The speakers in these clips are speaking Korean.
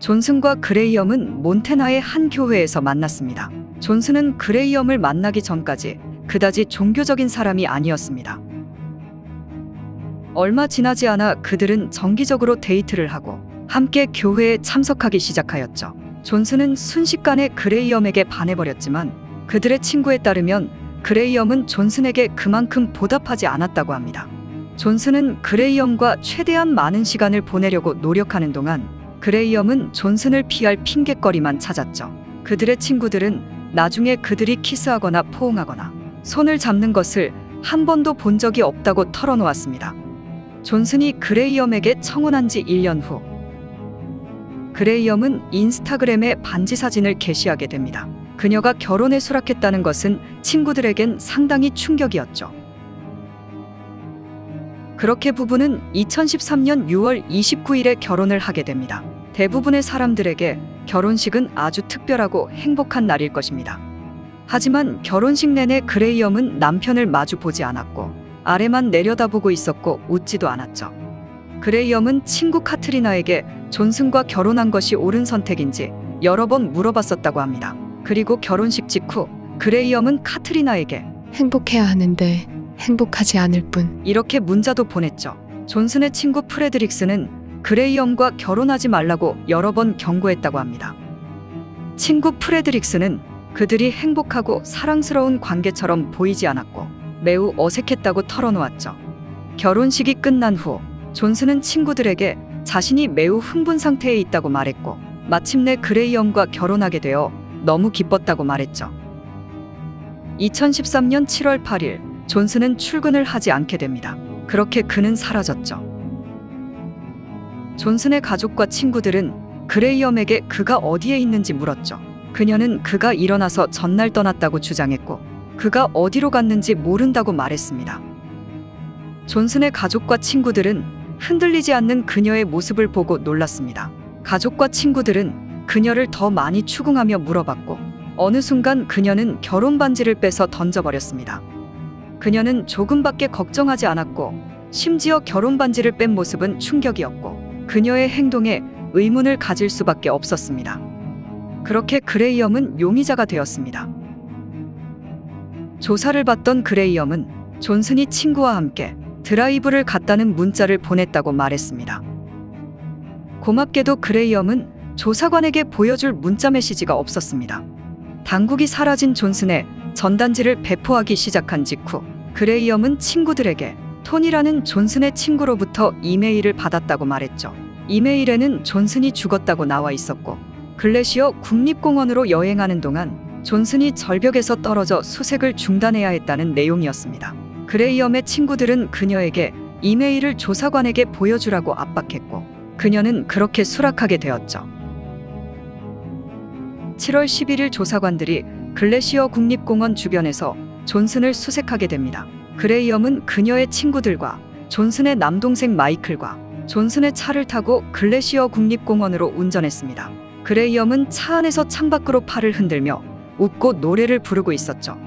존슨과 그레이엄은 몬태나의 한 교회에서 만났습니다. 존슨은 그레이엄을 만나기 전까지 그다지 종교적인 사람이 아니었습니다. 얼마 지나지 않아 그들은 정기적으로 데이트를 하고 함께 교회에 참석하기 시작하였죠. 존슨은 순식간에 그레이엄에게 반해버렸지만 그들의 친구에 따르면 그레이엄은 존슨에게 그만큼 보답하지 않았다고 합니다. 존슨은 그레이엄과 최대한 많은 시간을 보내려고 노력하는 동안 그레이엄은 존슨을 피할 핑곗거리만 찾았죠. 그들의 친구들은 나중에 그들이 키스하거나 포옹하거나 손을 잡는 것을 한 번도 본 적이 없다고 털어놓았습니다. 존슨이 그레이엄에게 청혼한 지 1년 후 그레이엄은 인스타그램에 반지 사진을 게시하게 됩니다. 그녀가 결혼에 수락했다는 것은 친구들에겐 상당히 충격이었죠. 그렇게 부부는 2013년 6월 29일에 결혼을 하게 됩니다. 대부분의 사람들에게 결혼식은 아주 특별하고 행복한 날일 것입니다. 하지만 결혼식 내내 그레이엄은 남편을 마주 보지 않았고 아래만 내려다보고 있었고 웃지도 않았죠. 그레이엄은 친구 카트리나에게 존슨과 결혼한 것이 옳은 선택인지 여러 번 물어봤었다고 합니다. 그리고 결혼식 직후 그레이엄은 카트리나에게 행복해야 하는데 행복하지 않을 뿐. 이렇게 문자도 보냈죠. 존슨의 친구 프레드릭스는 그레이엄과 결혼하지 말라고 여러 번 경고했다고 합니다. 친구 프레드릭스는 그들이 행복하고 사랑스러운 관계처럼 보이지 않았고 매우 어색했다고 털어놓았죠. 결혼식이 끝난 후 존슨은 친구들에게 자신이 매우 흥분 상태에 있다고 말했고 마침내 그레이엄과 결혼하게 되어 너무 기뻤다고 말했죠. 2013년 7월 8일 존슨은 출근을 하지 않게 됩니다. 그렇게 그는 사라졌죠. 존슨의 가족과 친구들은 그레이엄에게 그가 어디에 있는지 물었죠. 그녀는 그가 일어나서 전날 떠났다고 주장했고 그가 어디로 갔는지 모른다고 말했습니다. 존슨의 가족과 친구들은 흔들리지 않는 그녀의 모습을 보고 놀랐습니다. 가족과 친구들은 그녀를 더 많이 추궁하며 물어봤고 어느 순간 그녀는 결혼 반지를 빼서 던져버렸습니다. 그녀는 조금밖에 걱정하지 않았고 심지어 결혼 반지를 뺀 모습은 충격이었고 그녀의 행동에 의문을 가질 수밖에 없었습니다. 그렇게 그레이엄은 용의자가 되었습니다. 조사를 받던 그레이엄은 존슨이 친구와 함께 드라이브를 갔다는 문자를 보냈다고 말했습니다. 고맙게도 그레이엄은 조사관에게 보여줄 문자 메시지가 없었습니다. 당국이 사라진 존슨의 전단지를 배포하기 시작한 직후 그레이엄은 친구들에게 톤이라는 존슨의 친구로부터 이메일을 받았다고 말했죠. 이메일에는 존슨이 죽었다고 나와 있었고 글래시어 국립공원으로 여행하는 동안 존슨이 절벽에서 떨어져 수색을 중단해야 했다는 내용이었습니다. 그레이엄의 친구들은 그녀에게 이메일을 조사관에게 보여주라고 압박했고 그녀는 그렇게 수락하게 되었죠. 7월 11일 조사관들이 글래시어 국립공원 주변에서 존슨을 수색하게 됩니다. 그레이엄은 그녀의 친구들과 존슨의 남동생 마이클과 존슨의 차를 타고 글래시어 국립공원으로 운전했습니다. 그레이엄은 차 안에서 창밖으로 팔을 흔들며 웃고 노래를 부르고 있었죠.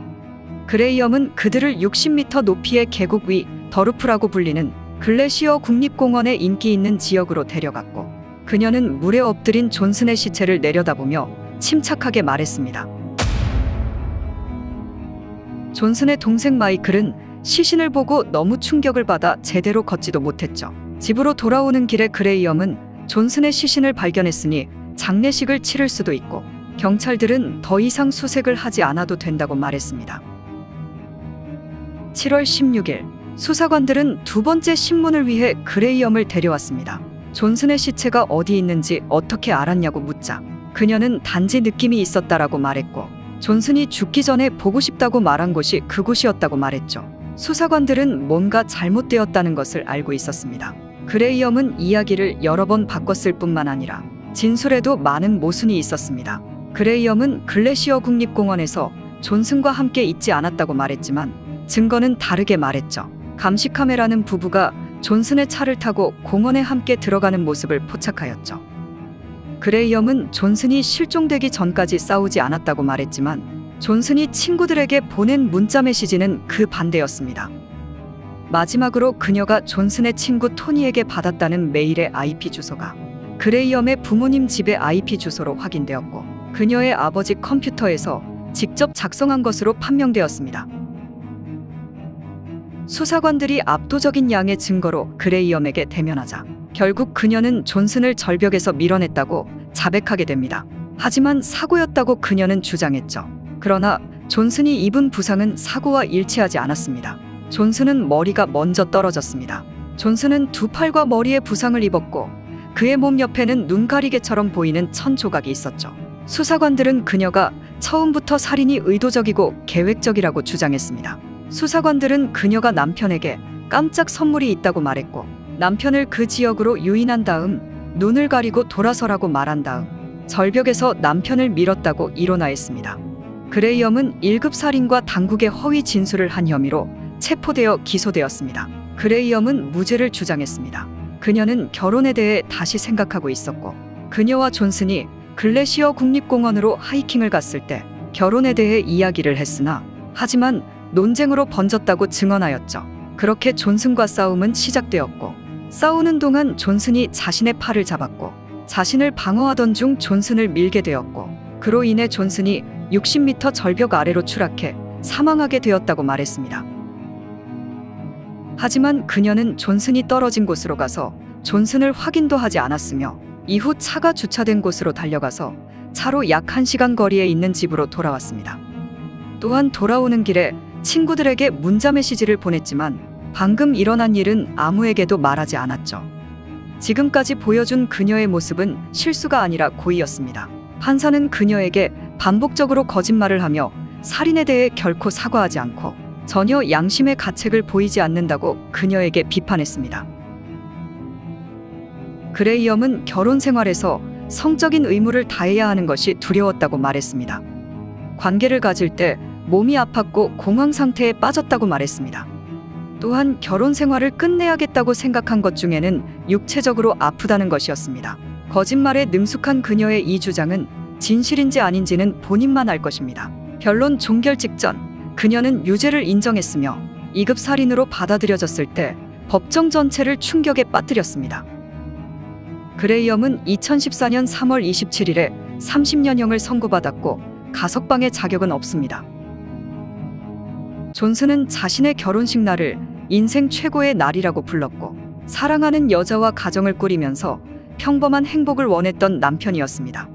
그레이엄은 그들을 60m 높이의 계곡 위 더루프라고 불리는 글래시어 국립공원의 인기 있는 지역으로 데려갔고 그녀는 물에 엎드린 존슨의 시체를 내려다보며 침착하게 말했습니다. 존슨의 동생 마이클은 시신을 보고 너무 충격을 받아 제대로 걷지도 못했죠. 집으로 돌아오는 길에 그레이엄은 존슨의 시신을 발견했으니 장례식을 치를 수도 있고 경찰들은 더 이상 수색을 하지 않아도 된다고 말했습니다. 7월 16일 수사관들은 두 번째 신문을 위해 그레이엄을 데려왔습니다. 존슨의 시체가 어디 있는지 어떻게 알았냐고 묻자 그녀는 단지 느낌이 있었다라고 말했고 존슨이 죽기 전에 보고 싶다고 말한 곳이 그곳이었다고 말했죠. 수사관들은 뭔가 잘못되었다는 것을 알고 있었습니다. 그레이엄은 이야기를 여러 번 바꿨을 뿐만 아니라 진술에도 많은 모순이 있었습니다. 그레이엄은 글래시어 국립공원에서 존슨과 함께 있지 않았다고 말했지만 증거는 다르게 말했죠. 감시 카메라는 부부가 존슨의 차를 타고 공원에 함께 들어가는 모습을 포착하였죠. 그레이엄은 존슨이 실종되기 전까지 싸우지 않았다고 말했지만 존슨이 친구들에게 보낸 문자 메시지는 그 반대였습니다. 마지막으로 그녀가 존슨의 친구 토니에게 받았다는 메일의 IP 주소가 그레이엄의 부모님 집의 IP 주소로 확인되었고 그녀의 아버지 컴퓨터에서 직접 작성한 것으로 판명되었습니다. 수사관들이 압도적인 양의 증거로 그레이엄에게 대면하자 결국 그녀는 존슨을 절벽에서 밀어냈다고 자백하게 됩니다. 하지만 사고였다고 그녀는 주장했죠. 그러나 존슨이 입은 부상은 사고와 일치하지 않았습니다. 존슨은 머리가 먼저 떨어졌습니다. 존슨은 두 팔과 머리에 부상을 입었고 그의 몸 옆에는 눈가리개처럼 보이는 천 조각이 있었죠. 수사관들은 그녀가 처음부터 살인이 의도적이고 계획적이라고 주장했습니다. 수사관들은 그녀가 남편에게 깜짝 선물이 있다고 말했고 남편을 그 지역으로 유인한 다음 눈을 가리고 돌아서라고 말한 다음 절벽에서 남편을 밀었다고 일어나했습니다. 그레이엄은 1급 살인과 당국의 허위 진술을 한 혐의로 체포되어 기소되었습니다. 그레이엄은 무죄를 주장했습니다. 그녀는 결혼에 대해 다시 생각하고 있었고 그녀와 존슨이 글래시어 국립공원으로 하이킹을 갔을 때 결혼에 대해 이야기를 했으나 하지만 논쟁으로 번졌다고 증언하였죠. 그렇게 존슨과 싸움은 시작되었고 싸우는 동안 존슨이 자신의 팔을 잡았고 자신을 방어하던 중 존슨을 밀게 되었고 그로 인해 존슨이 60m 절벽 아래로 추락해 사망하게 되었다고 말했습니다. 하지만 그녀는 존슨이 떨어진 곳으로 가서 존슨을 확인도 하지 않았으며 이후 차가 주차된 곳으로 달려가서 차로 약 1시간 거리에 있는 집으로 돌아왔습니다. 또한 돌아오는 길에 친구들에게 문자 메시지를 보냈지만 방금 일어난 일은 아무에게도 말하지 않았죠. 지금까지 보여준 그녀의 모습은 실수가 아니라 고의였습니다. 판사는 그녀에게 반복적으로 거짓말을 하며 살인에 대해 결코 사과하지 않고 전혀 양심의 가책을 보이지 않는다고 그녀에게 비판했습니다. 그레이엄은 결혼 생활에서 성적인 의무를 다해야 하는 것이 두려웠다고 말했습니다. 관계를 가질 때 몸이 아팠고 공황 상태에 빠졌다고 말했습니다. 또한 결혼 생활을 끝내야겠다고 생각한 것 중에는 육체적으로 아프다는 것이었습니다. 거짓말에 능숙한 그녀의 이 주장은 진실인지 아닌지는 본인만 알 것입니다. 변론 종결 직전 그녀는 유죄를 인정했으며 2급 살인으로 받아들여졌을 때 법정 전체를 충격에 빠뜨렸습니다. 그레이엄은 2014년 3월 27일에 30년형을 선고받았고 가석방의 자격은 없습니다. 존슨은 자신의 결혼식 날을 인생 최고의 날이라고 불렀고 사랑하는 여자와 가정을 꾸리면서 평범한 행복을 원했던 남편이었습니다.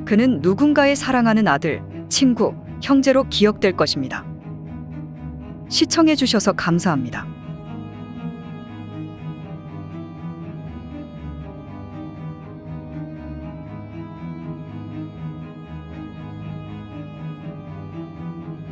그는 누군가의 사랑하는 아들, 친구, 형제로 기억될 것입니다. 시청해 주셔서 감사합니다.